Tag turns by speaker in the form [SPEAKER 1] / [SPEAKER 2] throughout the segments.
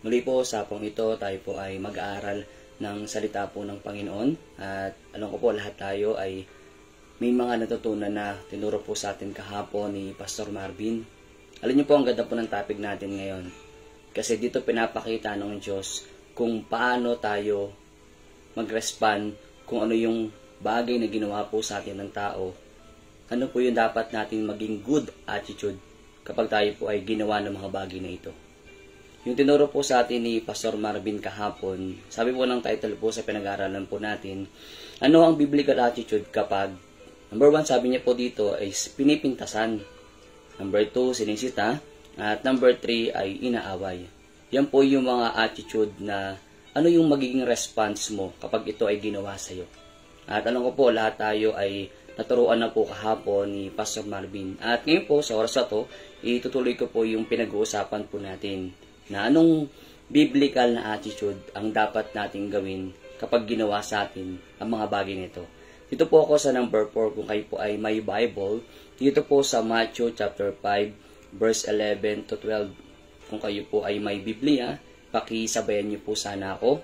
[SPEAKER 1] Muli po sa hapong ito, tayo po ay mag-aaral ng salita po ng Panginoon. At alam ko po lahat tayo ay may mga natutunan na tinuro po sa atin kahapon ni Pastor Marvin. Alam niyo po, ang ganda po ng topic natin ngayon. Kasi dito pinapakita ng Diyos kung paano tayo mag-respond, kung ano yung bagay na ginawa po sa atin ng tao. Ano po yung dapat natin maging good attitude kapag tayo po ay ginawa ng mga bagay na ito. Yung tinuro po sa atin ni Pastor Marvin kahapon, sabi po ng title po sa pinag-aaralan po natin, ano ang biblical attitude kapag, number 1, sabi niya po dito ay pinipintasan. Number 2, sinisita. At number 3 ay inaaway. Yan po yung mga attitude na ano yung magiging response mo kapag ito ay ginawa sa iyo. At alam ko po, lahat tayo ay naturuan na po kahapon ni Pastor Marvin. At ngayon po, sa oras na to, itutuloy ko po yung pinag-uusapan po natin na anong biblical na attitude ang dapat nating gawin kapag ginawa sa atin ang mga bagay nito. Dito po ako sa number 4, kung kayo po ay may Bible. Dito po sa Matthew chapter 5, verse 11 to 12. Kung kayo po ay may Biblia, pakisabayan niyo po sana ako.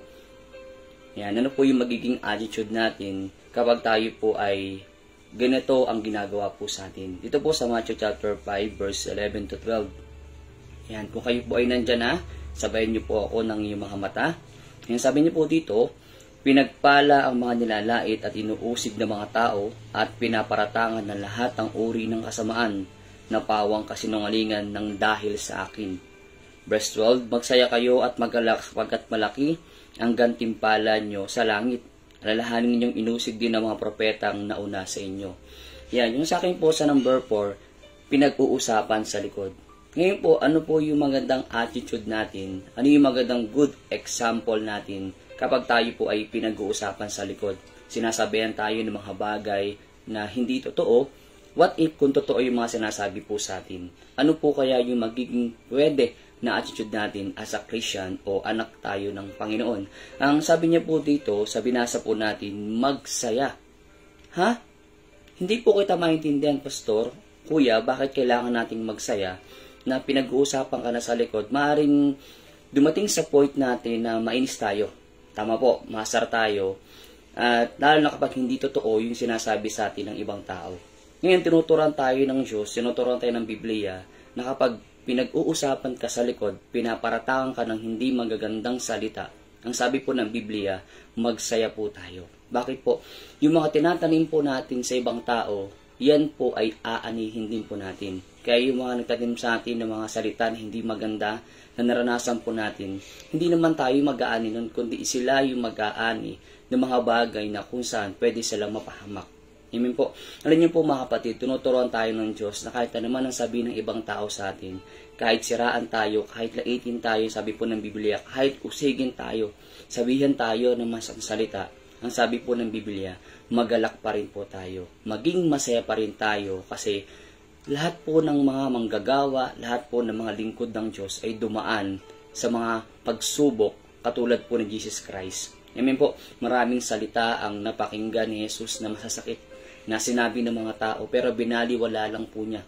[SPEAKER 1] Yan, ano po yung magiging attitude natin kapag tayo po ay ganito ang ginagawa po sa atin. Dito po sa Matthew chapter 5, verse 11 to 12. Yan, kung kayo po ay nandyan na, sabayan niyo po ako ng iyong mga mata. Yan, sabi niyo po dito, pinagpala ang mga nilalait at inuusig ng mga tao at pinaparatangan ng lahat ang uri ng kasamaan na pawang kasinungalingan ng dahil sa akin. Verse 12, magsaya kayo at magalak sapagkat malaki ang gantimpala nyo sa langit. Alalahanin ninyong inusig din ng mga propetang nauna sa inyo. Yan, yung sa akin po sa number 4, pinag-uusapan sa likod. Ngayon po, ano po yung magandang attitude natin? Ano yung magandang good example natin kapag tayo po ay pinag-uusapan sa likod? Sinasabihan tayo ng mga bagay na hindi totoo. What if kung totoo yung mga sinasabi po sa atin? Ano po kaya yung magiging pwede na attitude natin as a Christian o anak tayo ng Panginoon? Ang sabi niya po dito, sa binasa po natin, magsaya. Ha? Hindi po kita maintindihan, Pastor. Kuya, bakit kailangan nating magsaya? Na pinag-uusapan ka na sa likod, maaaring dumating sa point natin na mainis tayo. Tama po, masar tayo. At lalo na kapag hindi totoo yung sinasabi sa atin ng ibang tao. Ngayon, tinuturuan tayo ng Diyos, tinuturuan tayo ng Biblia, na kapag pinag-uusapan ka sa likod, pinaparatangan ka ng hindi magagandang salita. Ang sabi po ng Biblia, magsaya po tayo. Bakit po? Yung mga tinatanim po natin sa ibang tao, yan po ay aanihin din po natin. Kaya yung mga nagtanim sa atin ng mga salita na hindi maganda, na naranasan po natin, hindi naman tayo mag-aani nun, kundi sila yung mag-aani ng mga bagay na kung saan pwede silang mapahamak. Amen po. Alam niyo po mga kapatid, tinuturuan tayo ng Diyos na kahit na naman ang sabihin ng ibang tao sa atin, kahit siraan tayo, kahit laitin tayo, sabi po ng Biblia, kahit usigin tayo, sabihin tayo ng masang salita, ang sabi po ng Biblia, magalak pa rin po tayo. Maging masaya pa rin tayo kasi lahat po ng mga manggagawa, lahat po ng mga lingkod ng Diyos ay dumaan sa mga pagsubok katulad po ni Jesus Christ. Amen po, maraming salita ang napakinggan ni Jesus na masasakit na sinabi ng mga tao pero binaliwala lang po niya.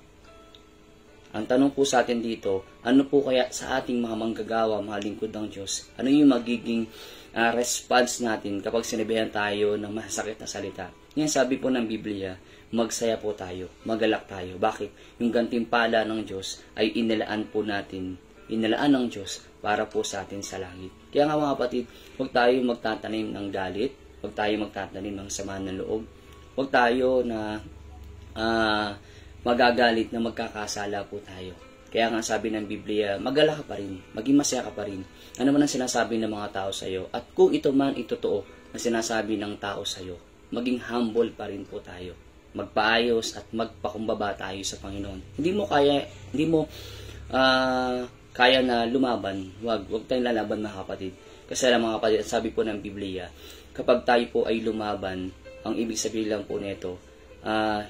[SPEAKER 1] Ang tanong po sa atin dito, ano po kaya sa ating mga manggagawa, mga lingkod ng Diyos? Ano yung magiging response natin kapag sinabihan tayo ng masakit na salita? Yan sabi po ng Biblia, magsaya po tayo, magalak tayo. Bakit? Yung gantimpala ng Diyos ay inilaan po natin, inilaan ng Diyos para po sa atin sa langit. Kaya nga mga kapatid, huwag tayo magtatanim ng galit, huwag tayo magtatanim ng sama ng loob, huwag tayo na magagalit na magkakasala po tayo. Kaya nga sabi ng Biblia, magalak ka pa rin, maging masaya ka pa rin. Ano man ang sinasabi ng mga tao sa iyo, at kung ito man itotoo na sinasabi ng tao sa iyo, maging humble pa rin po tayo. Magpaayos at magpakumbaba tayo sa Panginoon. Hindi mo kaya na lumaban, wag tayong lalaban mga kapatid. Kasi alam mga kapatid, sabi po ng Biblia, kapag tayo po ay lumaban, ang ibig sabihin lang po nito,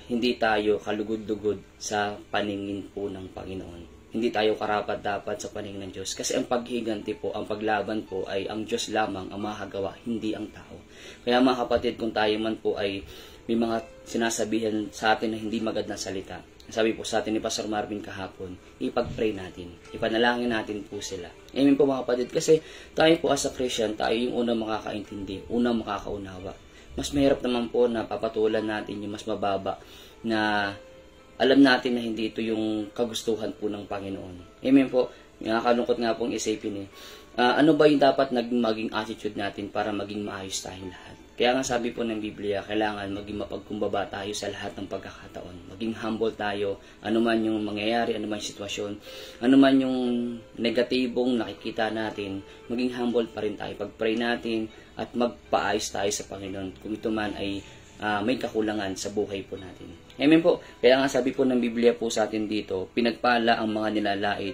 [SPEAKER 1] hindi tayo kalugod-lugod sa paningin po ng Panginoon. Hindi tayo karapat-dapat sa paningin ng Diyos. Kasi ang paghiganti po, ang paglaban po ay ang Diyos lamang ang makagawa, hindi ang tao. Kaya mga kapatid, kung tayo man po ay may mga sinasabihan sa atin na hindi magandang salita, Sabi po sa atin ni Pastor Marvin kahapon, ipag-pray natin, ipanalangin natin po sila. Amen po mga kapatid, kasi tayo po as a Christian, tayo yung unang makakaintindi, unang makakaunawa. Mas mahirap naman po na papatulan natin yung mas mababa na alam natin na hindi ito yung kagustuhan po ng Panginoon. Amen po. Nakakalungkot nga pong isipin ano ba yung dapat maging attitude natin para maging maayos tayong lahat? Kaya nga sabi po ng Biblia, kailangan maging mapagkumbaba tayo sa lahat ng pagkakataon. Maging humble tayo, anuman yung mangyayari, anuman yung sitwasyon, anuman yung negatibong nakikita natin, maging humble pa rin tayo. Pag-pray natin at magpaayos tayo sa Panginoon kung ito man ay may kakulangan sa buhay po natin. Amen po. Kaya nga sabi po ng Biblia po sa atin dito, pinagpala ang mga nilalait.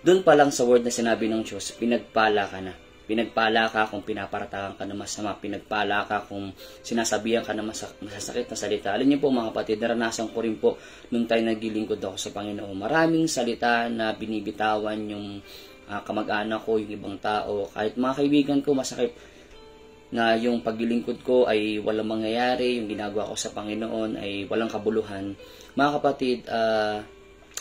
[SPEAKER 1] Doon pa lang sa word na sinabi ng Diyos, pinagpala ka na. Pinagpala ka kung pinaparatakan ka na masama. Pinagpala ka kung sinasabihan ka na masasakit na salita. Alam niyo po mga kapatid, naranasan ko rin po nung tayo naglilingkod ako sa Panginoon. Maraming salita na binibitawan yung kamag-anak ko, yung ibang tao. Kahit mga kaibigan ko, masakit na yung paglilingkod ko ay walang mangyayari. Yung ginagawa ko sa Panginoon ay walang kabuluhan. Mga kapatid,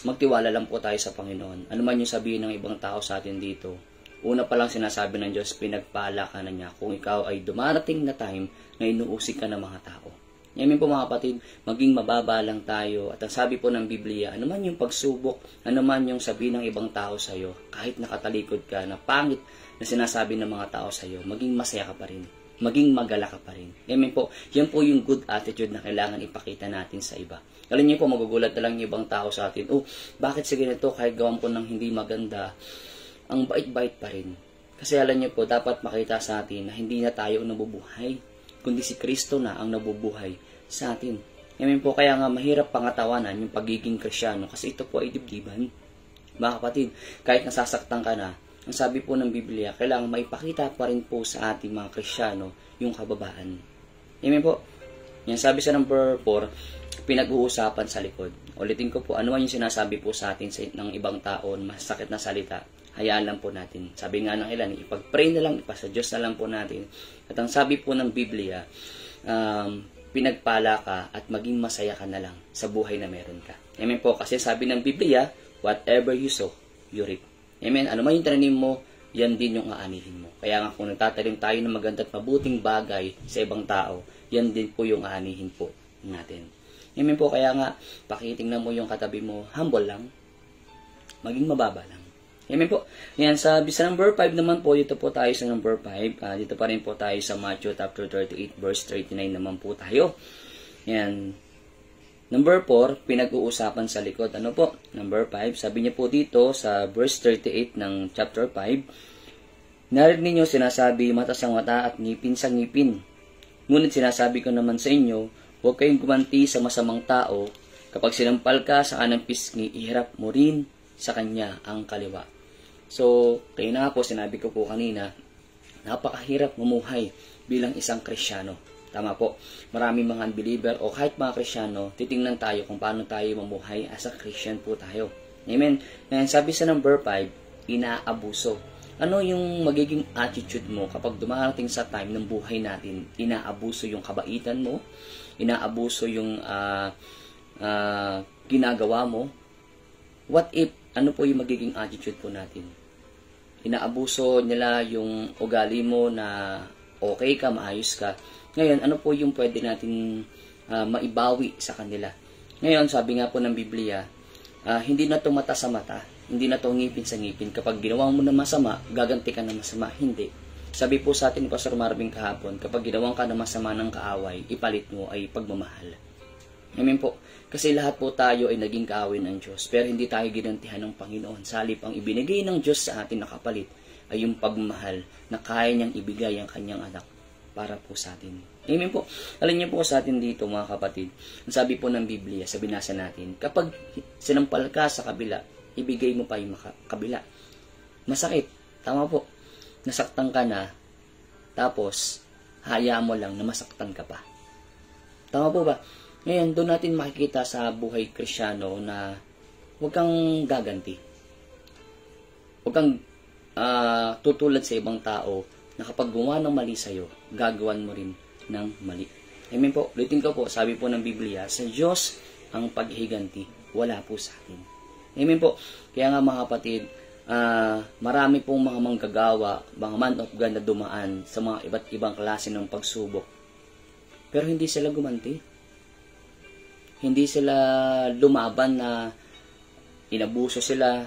[SPEAKER 1] magtiwala lang po tayo sa Panginoon. Ano man yung sabihin ng ibang tao sa atin dito, una pa lang sinasabi ng Diyos, pinagpala ka na niya kung ikaw ay dumarating na time na inuusig ka ng mga tao. Ngayon po mga kapatid, maging mababa lang tayo. At ang sabi po ng Biblia, ano man yung pagsubok, ano man yung sabihin ng ibang tao sa iyo, kahit nakatalikod ka, na pangit na sinasabi ng mga tao sa iyo, maging masaya ka pa rin. Maging magala ka pa rin. Amen po. Yan po yung good attitude na kailangan ipakita natin sa iba. Alam niyo po, magugulat na lang yung ibang tao sa atin, bakit sige nito kahit gawan ko ng hindi maganda, ang bait-bait pa rin. Kasi alam niyo po, dapat makita sa atin na hindi na tayo nabubuhay, kundi si Kristo na ang nabubuhay sa atin. Amen po, kaya nga mahirap pangatawanan yung pagiging Kristyano kasi ito po ay dibdiban. Mga kapatid, kahit nasasaktan ka na, ang sabi po ng Biblia, kailangan maipakita pa rin po sa ating mga Kristyano yung kababaan. Amen po. Yan sabi sa number 4, pinag-uusapan sa likod. Ulitin ko po, ano man yung sinasabi po sa atin ng ibang tao, masakit na salita, hayaan lang po natin. Sabi nga ng ilan, ipag-pray na lang, ipasa Diyos na lang po natin. At ang sabi po ng Biblia, pinagpala ka at maging masaya ka na lang sa buhay na meron ka. Amen po, kasi sabi ng Biblia, whatever you sow, you reap. Amen, ano man yung tanim mo, yan din yung aanihin mo. Kaya nga kung nagtatanim tayo ng maganda at mabuting bagay sa ibang tao, yan din po yung aanihin po natin. Amen po, kaya nga, pakitingnan mo yung katabi mo, humble lang, maging mababa lang. Amen po. Yan, sa number 5 naman po, dito po tayo sa number 5. Dito pa rin po tayo sa Matthew chapter 38, verse 39 naman po tayo. Yan. Number 4, pinag-uusapan sa likod. Ano po? Number 5, sabi niya po dito sa verse 38 ng chapter 5, narinig ninyo sinasabi mata sa mata at ngipin sa ngipin. Ngunit sinasabi ko naman sa inyo, huwag kayong gumanti sa masamang tao. Kapag sinampal ka sa kanang pisngi, iharap mo rin sa kanya ang kaliwa. So, kaya na po, sinabi ko po kanina, napakahirap mamuhay bilang isang Kristyano. Tama po. Maraming mga unbeliever o kahit mga Kristyano, titingnan tayo kung paano tayo mamuhay as a Christian po tayo. Amen. Ngayon, sabi sa number 5, inaabuso. Ano yung magiging attitude mo kapag dumarating sa time ng buhay natin, inaabuso yung kabaitan mo, inaabuso yung ginagawa mo? What if, ano po yung magiging attitude po natin? Inaabuso nila yung ugali mo na okay ka, maayos ka. Ngayon, ano po yung pwede natin maibawi sa kanila? Ngayon, sabi nga po ng Biblia, hindi na to mata sa mata, hindi na to ngipin sa ngipin. Kapag ginawa mo na masama, gaganti ka na masama. Hindi. Sabi po sa atin ni Pastor Marvin kahapon, kapag ginawa ka na masama ng kaaway, ipalit mo ay pagmamahal. Amen po. Kasi lahat po tayo ay naging kaaway ng Diyos, pero hindi tayo ginantihan ng Panginoon. Salip ang ibinigay ng Diyos sa atin na kapalit ay yung pagmamahal na kaya niyang ibigay ang kanyang anak para po sa atin. Amen po. Alam niyo po sa atin dito mga kapatid, ang sabi po ng Biblia, sa binasa natin, kapag sinampal ka sa kabila, ibigay mo pa yung kabila. Masakit. Tama po. Nasaktan ka na, tapos hayaan mo lang na masaktan ka pa. Tama po ba? Ngayon, doon natin makikita sa buhay Kristyano na huwag kang gaganti. Huwag kang tutulad sa ibang tao na kapag gumawa ng mali sa'yo, gagawan mo rin ng mali. Amen po. Ulitin ko po, sabi po ng Biblia, sa Diyos ang paghihiganti. wala po sa atin. Amen po. Kaya nga mga kapatid, marami pong mga manggagawa, mga man of God na dumaan sa mga iba't ibang klase ng pagsubok. Pero hindi sila gumanti. Hindi sila lumaban na inabuso sila.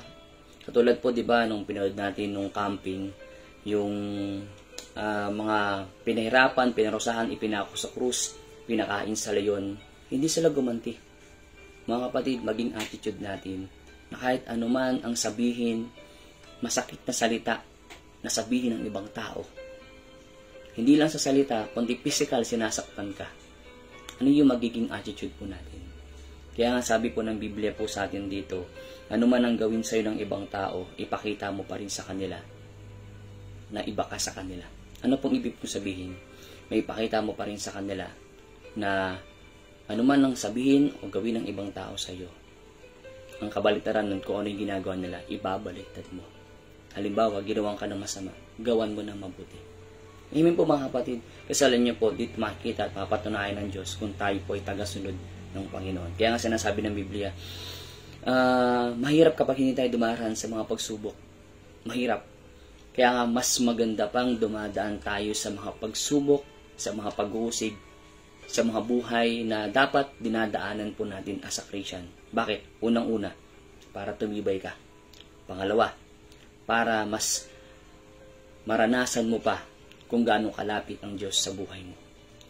[SPEAKER 1] Katulad po, di ba, nung pinanood natin nung camping, yung mga pinahirapan, pinarusahan, ipinako sa krus, pinakain sa leyon. Hindi sila gumanti. Mga kapatid, maging attitude natin na kahit anuman ang sabihin, masakit na salita na sabihin ng ibang tao. Hindi lang sa salita, kundi physical sinasaktan ka. Ano yung magiging attitude po natin? Kaya nga sabi po ng Biblia po sa atin dito, anuman ang gawin sa'yo ng ibang tao, ipakita mo pa rin sa kanila na iba ka sa kanila. Ano pong ibig ko sabihin? May ipakita mo pa rin sa kanila na anuman ang sabihin o gawin ng ibang tao sa'yo, ang kabaliktaran nun kung ano yung ginagawa nila, ibabaliktad mo. Halimbawa, ginawan ka ng masama, gawan mo ng mabuti. Amen po mga kapatid. Kasi alam niyo po, dito makikita at mapatunayan ng Diyos kung tayo po ay tagasunod ng Panginoon. Kaya nga sinasabi ng Biblia, mahirap kapag hindi tayo dumaraan sa mga pagsubok. Mahirap. Kaya nga mas maganda pang dumadaan tayo sa mga pagsubok, sa mga pag-uusig, sa mga buhay na dapat dinadaanan po natin as a Christian. Bakit? Unang-una, para tumibay ka. Pangalawa, para mas maranasan mo pa kung gaano kalapit ang Diyos sa buhay mo.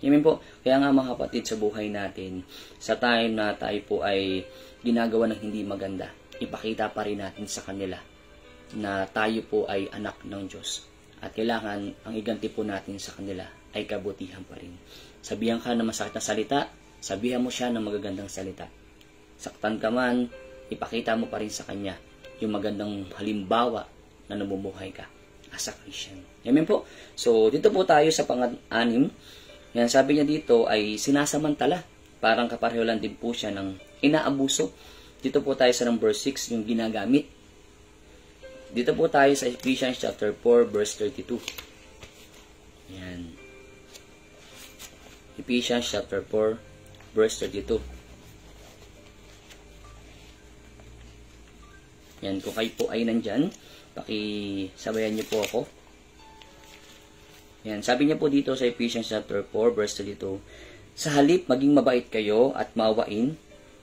[SPEAKER 1] Amen po. Kaya nga mga kapatid, sa buhay natin, sa time na tayo po ay ginagawa ng hindi maganda, ipakita pa rin natin sa kanila na tayo po ay anak ng Diyos. At kailangan ang iganti po natin sa kanila ay kabutihan pa rin. Sabihan ka ng masakit na salita, sabihan mo siya ng magagandang salita. Saktan ka man, ipakita mo pa rin sa kanya yung magandang halimbawa na namumuhay ka as a Christian. Amen po. So, dito po tayo sa pang-anim. Yan, sabi niya dito ay sinasamantala. Parang kapareho lang din po siya ng inaabuso. Dito po tayo sa number 6, yung ginagamit. Dito po tayo sa Ephesians chapter 4, verse 32. Yan. Ephesians chapter 4, verse 32. Yan, kung kayo po ay nandyan, pakisabayan niyo po ako. Yan, sabi niya po dito sa Ephesians chapter 4, verse 32, sa halip maging mabait kayo at maawain,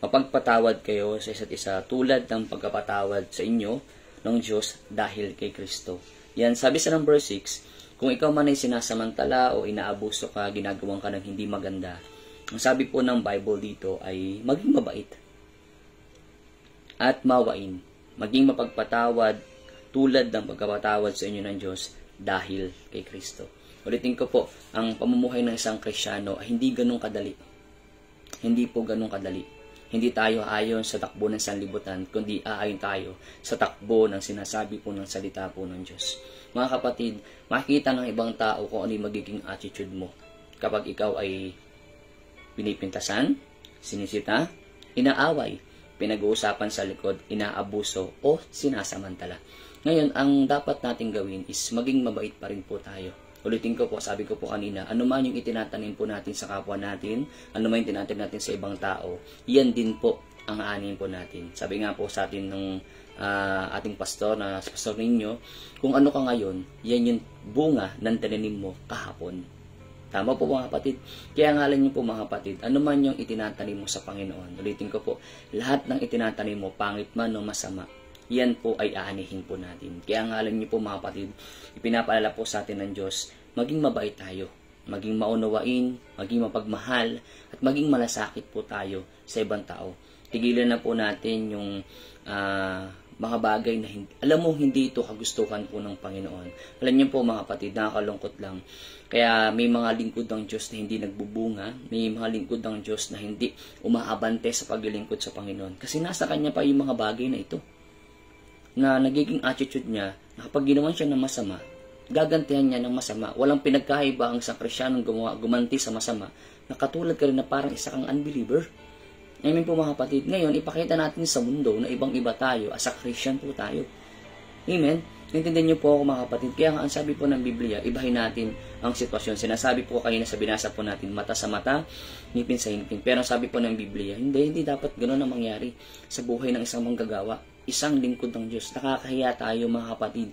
[SPEAKER 1] mapagpatawad kayo sa isa't isa tulad ng pagkapatawad sa inyo ng Diyos dahil kay Kristo. Yan, sabi sa number 6, kung ikaw man ay sinasamantala o inaabuso ka, ginagawan ka ng hindi maganda, ang sabi po ng Bible dito ay maging mabait at maawain, maging mapagpatawad tulad ng pagkapatawad sa inyo ng Diyos dahil kay Kristo. Ulitin ko po, ang pamumuhay ng isang Kristiyano ay hindi ganun kadali. Hindi po ganun kadali. Hindi tayo aayon sa takbo ng sanlibutan, kundi aayon tayo sa takbo ng sinasabi po ng salita po ng Diyos. Mga kapatid, makikita ng ibang tao kung ano yung magiging attitude mo kapag ikaw ay pinipintasan, sinisita, inaaway, pinag-uusapan sa likod, inaabuso, o sinasamantala. Ngayon, ang dapat nating gawin is maging mabait pa rin po tayo. Ulitin ko po, sabi ko po kanina, ano man yung itinatanim po natin sa kapwa natin, ano man yung itinatanim natin sa ibang tao, yan din po ang aanin po natin. Sabi nga po sa atin ng ating pastor, na pastor ninyo, kung ano ka ngayon, yan yung bunga ng tinanim mo kahapon. Tama po mga kapatid. Kaya ngalan niyo po mga kapatid, ano man yung itinatanim mo sa Panginoon. Ulitin ko po, lahat ng itinatanim mo, pangit man o masama, yan po ay aanihin po natin. Kaya ngalan niyo po mga kapatid, ipinapaalala po sa atin ng Diyos, maging mabait tayo, maging maunawain, maging mapagmahal, at maging malasakit po tayo sa ibang tao. Tigilan na po natin yung mga bagay na hindi, alam mo hindi ito kagustuhan po ng Panginoon. Alam niyo po mga kapatid, nakakalungkot lang. Kaya may mga lingkod ng Diyos na hindi nagbubunga, may mga lingkod ng Diyos na hindi umaabante sa paglilingkod sa Panginoon. Kasi nasa Kanya pa yung mga bagay na ito. Na nagiging attitude niya, na kapag ginawan siya ng masama, gagantihan niya ng masama. Walang pinagkaiba ang isang Kristyanong gumanti sa masama, na katulad ka rin na parang isa kang unbeliever. Amen po mga kapatid. Ngayon, ipakita natin sa mundo na ibang-iba tayo, as a Christian po tayo. Amen? Naintindihan niyo po ako mga kapatid. Kaya nga ang sabi po ng Biblia, ibahin natin ang sitwasyon. Sinasabi po kanina sa binasa po natin, mata sa mata, ngipin sa ngipin. Pero ang sabi po ng Biblia, hindi dapat ganoon ang mangyari sa buhay ng isang manggagawa, isang lingkod ng Diyos. Nakakahiya tayo mga kapatid.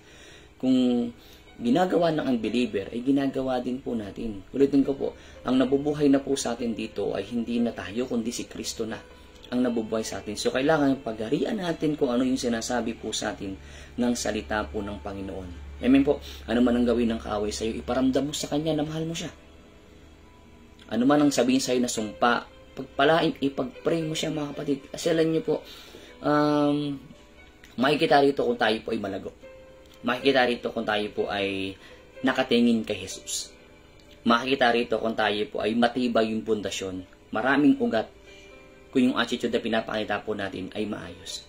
[SPEAKER 1] Kung ginagawa ng unbeliever, ay ginagawa din po natin. Ulitin ko po, ang nabubuhay na po sa atin dito ay hindi na tayo, kundi si Kristo na ang nabubuhay sa atin. So, kailangan pagharian natin kung ano yung sinasabi po sa atin ng salita po ng Panginoon. Amen po. Ano man ang gawin ng kaaway sa iyo, iparamdam mo sa Kanya na mahal mo siya. Ano man ang sabihin sa iyo na sumpa, pagpalain, ipag-pray mo siya mga kapatid. Kasi alam niyo po, makikita rito kung tayo po ay malago. Makikita rito kung tayo po ay nakatingin kay Jesus. Makikita rito kung tayo po ay matibay yung pundasyon. Maraming ugat kung yung attitude na pinapakita po natin ay maayos.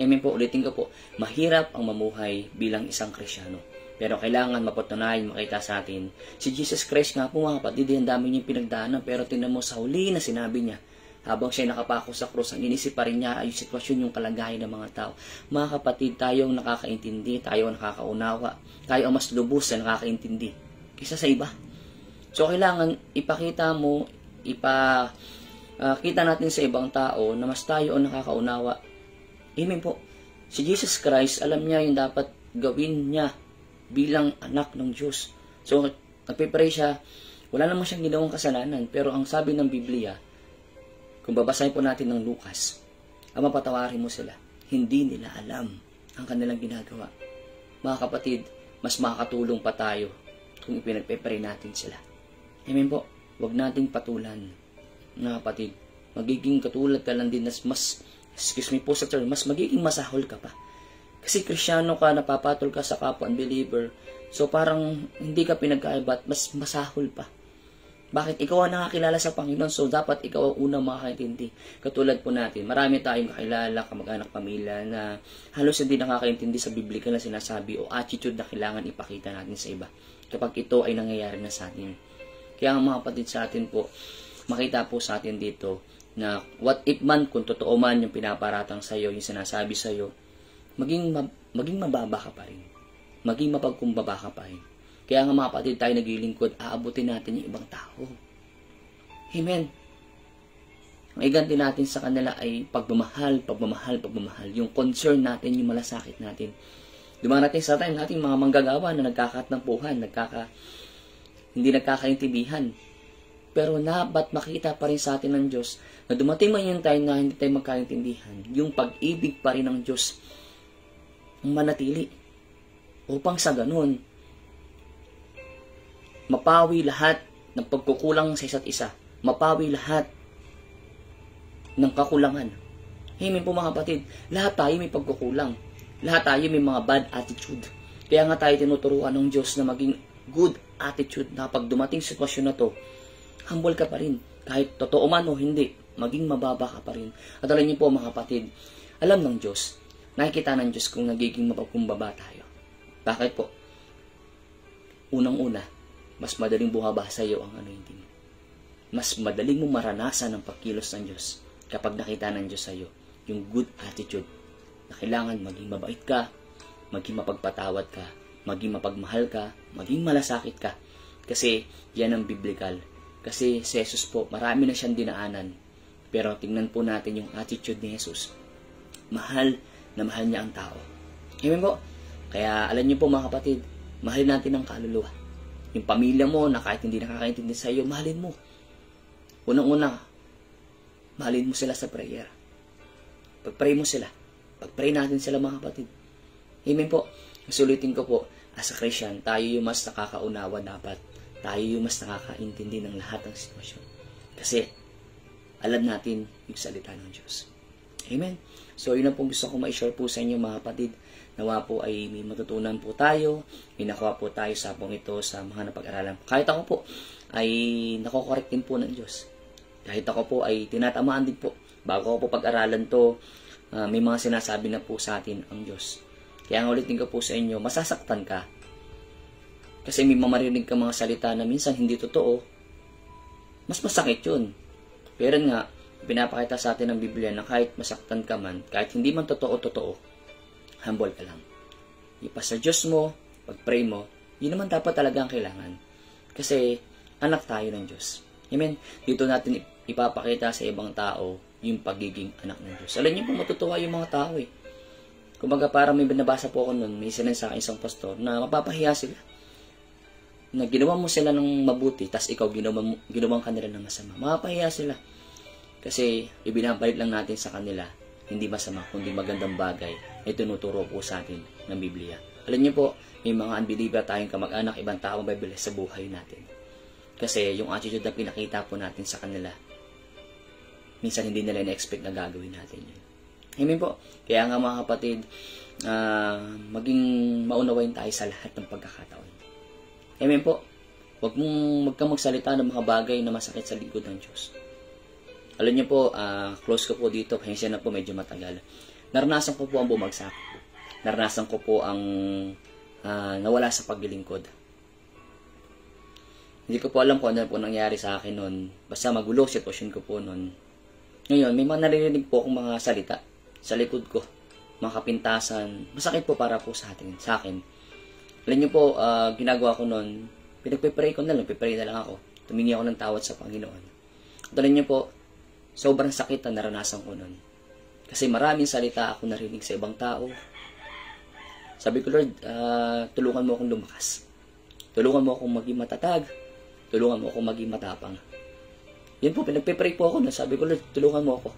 [SPEAKER 1] Amen po, ulitin ko po, mahirap ang mamuhay bilang isang Kristyano. Pero kailangan mapatunayan, makita sa atin. Si Jesus Christ nga po mga kapatid, ang dami niyang pinagdaanan, pero tingnan mo sa huli na sinabi niya, habang siya nakapako sa krus, ang inisip pa rin niya ay yung sitwasyon, yung kalagayan ng mga tao. Mga kapatid, tayo ang nakakaintindi, tayo ang nakakaunawa, tayo ang mas lubos na nakakaintindi kaysa sa iba. So, kailangan ipakita mo, kita natin sa ibang tao na mas tayo ang nakakaunawa. Amen po. Si Jesus Christ, alam niya yung dapat gawin niya bilang anak ng Diyos. So, nagpipray siya, wala naman siyang ginawang kasalanan, pero ang sabi ng Biblia, kung babasahin po natin ng Lucas, Ama, patawarin mo sila. Hindi nila alam ang kanilang ginagawa. Mga kapatid, mas makakatulong pa tayo kung ipinagpipray natin sila. Amen po. Huwag nating patulan. Mga kapatid, magiging katulad ka lang din mas excuse me po sa term, mas magiging masahol ka pa. Kasi Kristyano ka, napapatol ka sa kapwa unbeliever, so parang hindi ka pinagkaiba at mas masahol pa. Bakit? Ikaw ang nakakilala sa Panginoon, so dapat ikaw ang unang makakaintindi. Katulad po natin, marami tayong kakilala, kamag-anak, pamilya na halos hindi nakakaintindi sa biblikal na sinasabi o attitude na kailangan ipakita natin sa iba kapag ito ay nangyayari na sa atin. Kaya ang mga kapatid sa atin po, makita po sa atin dito na what if man, kung totoo man yung pinaparatang sa iyo, yung sinasabi sa iyo, maging mababa ka pa rin. Maging mapagkumbaba ka pa rin. Kaya nga mga kapatid, tayo naglilingkod, aabutin natin yung ibang tao. Amen. Ang iganti natin sa kanila ay pagmamahal. Yung concern natin, yung malasakit natin. Dumarating sa time natin mga manggagawa na nagkakatampuhan, hindi nagkakaintindihan. Pero ba't makita pa rin sa atin ng Diyos na dumating man yung time na hindi tayo magkaintindihan, yung pag-ibig pa rin ng Diyos ang manatili. Upang sa ganun, mapawi lahat ng pagkukulang sa isa't isa. Mapawi lahat ng kakulangan. Amen po mga kapatid, lahat tayo may pagkukulang. Lahat tayo may mga bad attitude. Kaya nga tayo tinuturuan ng Diyos na maging good attitude na pag dumating sitwasyon na to, humble ka pa rin. Kahit totoo man o hindi, maging mababa ka pa rin. At alam niyo po mga kapatid, alam ng Diyos, nakikita ng Diyos kung nagiging mapagkumbaba tayo. Bakit po? Unang-una, mas madaling bumaba sa iyo ang anointing. Mas madaling mo maranasan ang pagkilos ng Diyos kapag nakita ng Diyos sa iyo yung good attitude na kailangan maging mabait ka, maging mapagpatawad ka, maging mapagmahal ka, maging malasakit ka. Kasi yan ang biblical. Kasi si Jesus po, marami na siyang dinaanan. Pero tingnan po natin yung attitude ni Jesus. Mahal na mahal niya ang tao. Amen po? Kaya alam niyo po mga kapatid, mahal natin ang kaluluwa. Yung pamilya mo na kahit hindi nakakaintindi sa iyo, mahalin mo. Unang-una, mahalin mo sila sa prayer. Pag-pray mo sila. Pag-pray natin sila mga kapatid. Amen po. Sulitin ko po, as a Christian, tayo yung mas nakakaunawa dapat. Tayo yung mas nakakaintindi ng lahat ng sitwasyon. Kasi, alam natin yung salita ng Diyos. Amen. So, yun ang pong gusto ko ma-share po sa inyo mga kapatid. Nawa po ay may matutunan po tayo, may nakuha po tayo sa pong ito sa mga napag-aralan. Kahit ako po ay nakokorek din po ng Diyos. Kahit ako po ay tinatamaan din po. Bago ako po pag-aralan to, may mga sinasabi na po sa atin ang Diyos. Kaya nga ulitin ko po sa inyo, masasaktan ka. Kasi may mamarinig ka mga salita na minsan hindi totoo, mas masakit yun. Pero nga, pinapakita sa atin ng Biblia na kahit masaktan ka man, kahit hindi man totoo, humble ka lang. ipasa Diyos mo, pag-pray mo, yun naman dapat talaga ang kailangan. Kasi anak tayo ng Diyos. Amen? Dito natin ipapakita sa ibang tao yung pagiging anak ng Diyos. Alam niyo po, matutuwa yung mga tao eh. Kumbaga parang may binabasa po ako noon, may sinabi sa akin isang pastor na mapapahiya sila. Na ginawa mo sila ng mabuti, tas ikaw ginawang kanila ng masama. Mapapahiya sila. Kasi ibinabalik lang natin sa kanila, hindi masama, kundi magandang bagay na tinuturo po sa atin ng Biblia. Alam niyo po, may mga unbeliever tayong kamag-anak, ibang tao mabibilis sa buhay natin. Kasi yung attitude na pinakita po natin sa kanila, minsan hindi nila na-expect na gagawin natin yun. Amen po. Kaya nga mga kapatid, maging maunawain tayo sa lahat ng pagkakataon. Amen po. Huwag kang magsalita ng mga bagay na masakit sa likod ng Diyos. Alam niyo po, close ko po dito, kaya na po medyo matagal. Naranasan ko po ang bumagsak. Naranasan ko po ang nawala sa paglilingkod. Hindi ko po alam kung ano po nangyari sa akin noon. Basta magulo sitwasyon ko po noon. Ngayon, may mga naririnig po akong mga salita sa likod ko. Mga kapintasan. Masakit po para po sa akin. Alam niyo po, ginagawa ko noon, pinagpipray ko na lang, pipray na lang ako. Tumingi ako ng tawad sa Panginoon. At alam niyo po, sobrang sakit na naranasan ko noon. Kasi maraming salita ako narinig sa ibang tao. Sabi ko, Lord, tulungan mo akong lumakas. Tulungan mo akong maging matatag. Tulungan mo akong maging matapang. Yan po, pinagpipray po ako na sabi ko, Lord, tulungan mo ako.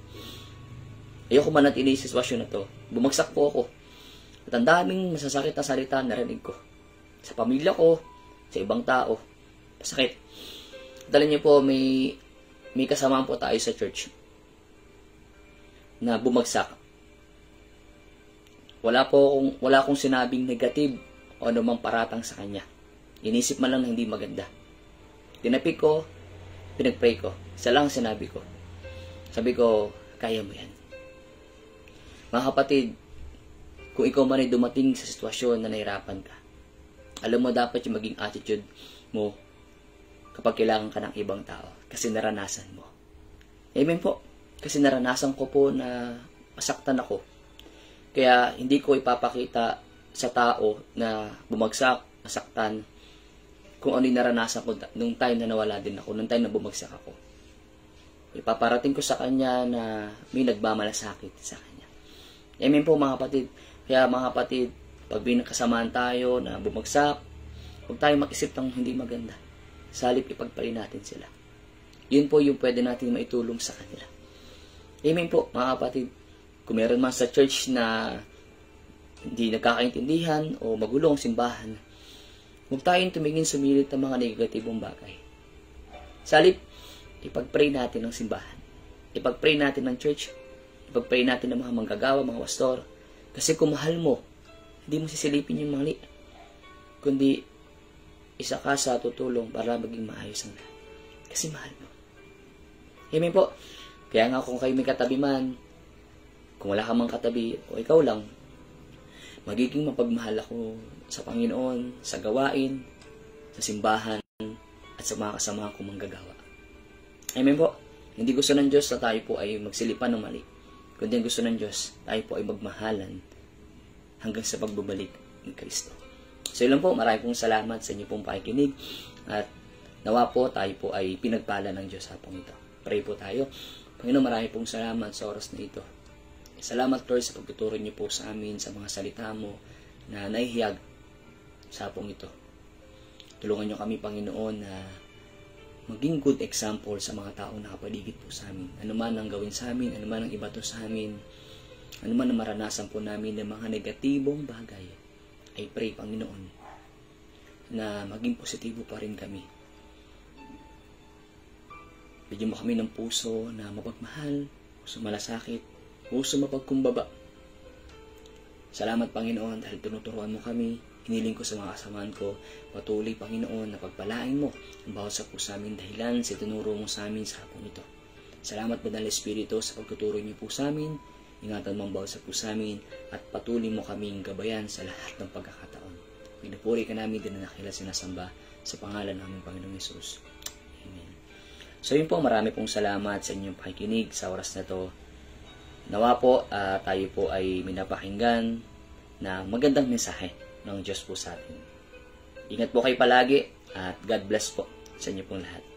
[SPEAKER 1] Ayoko manatili sa sitwasyon na to. Bumagsak po ako. At ang daming masasakit na salita na narinig ko. Sa pamilya ko, sa ibang tao. Masakit. At alam niyo po, may kasamaan po tayo sa church na bumagsak. Wala akong sinabing negative o anumang paratang sa kanya. Inisip man lang na hindi maganda. Tinapik ko, pinagpray ko. Isa lang sinabi ko. Sabi ko, kaya mo yan. Mga kapatid, kung ikaw man ay dumating sa sitwasyon na nahirapan ka, alam mo dapat yung maging attitude mo kapag kailangan ka ng ibang tao. Kasi naranasan mo. Amen po. Kasi naranasan ko po na masaktan ako. Kaya hindi ko ipapakita sa tao na bumagsak, masaktan, kung ano yung naranasan ko nung time na nawala din ako, nung time na bumagsak ako. Ipaparating ko sa kanya na may nagmamalasakit sa kanya. Amen po mga kapatid. Kaya mga kapatid, pag binakasamaan tayo na bumagsak, huwag tayo mag-isip ng hindi maganda. Salip ipagpray natin sila. Yun po yung pwede natin maitulong sa kanila. Amen po mga kapatid. Kung meron man sa church na hindi nagkakaintindihan o magulong simbahan, huwag tayong tumingin sumilit ng mga negatibong bagay. Salip, ipag-pray natin ng simbahan. Ipag-pray natin ng church. Ipag-pray natin ng mga manggagawa, mga pastor. Kasi kung mahal mo, hindi mo sisilipin yung mali. Kundi, isa ka sa tutulong para maging maayos ang lahat. Kasi mahal mo. Amen po. Kaya nga kung kayo may katabi man, kung wala ka mang katabi, o ikaw lang, magiging mapagmahal ako sa Panginoon, sa gawain, sa simbahan, at sa mga kasama kong manggagawa. Amen po. Hindi gusto ng Diyos na tayo po ay magsilipan ng mali. Kundi ang gusto ng Diyos, tayo po ay magmahalan hanggang sa pagbabalik ni Kristo. So yun lang po, maraming pong salamat sa inyo pong pakikinig at nawa po tayo po ay pinagpala ng Diyos sa hapong ito. Pray po tayo. Panginoon, maraming pong salamat sa oras na ito. Salamat Lord sa pagtuturo niyo po sa amin sa mga salita mo na naihiyag sa hapong ito. Tulungan niyo kami Panginoon na maging good example sa mga taong nakapaligid po sa amin. Ano man ang gawin sa amin, ano man ang ibato sa amin, ano man ang maranasan po namin ng mga negatibong bagay, I pray Panginoon na maging positibo pa rin kami. Bigyan mo kami ng puso na mapagmahal, puso malasakit, puso mapagkumbaba. Salamat Panginoon dahil tinuturuan mo kami. Hiniling ko sa mga kasamaan ko, patuloy Panginoon na pagpalain mo ang bawat sa po sa amin dahilan sa tinuro mo sa amin sa hapong ito. Salamat Banal Espiritu sa pagtuturo niyo po sa amin. Ingatan mo ang bawat sa po sa amin at patuloy mo kaming gabayan sa lahat ng pagkakataon. Pinupuri ka namin din na nakila sinasamba sa pangalan ng Panginoong Yesus. Amen. So yun po, marami pong salamat sa inyong pakikinig sa oras na to. Nawa po tayo po ay minapakinggan na magandang mensahe ng Diyos po sa atin. Ingat po kayo palagi at God bless po sa inyo pong lahat.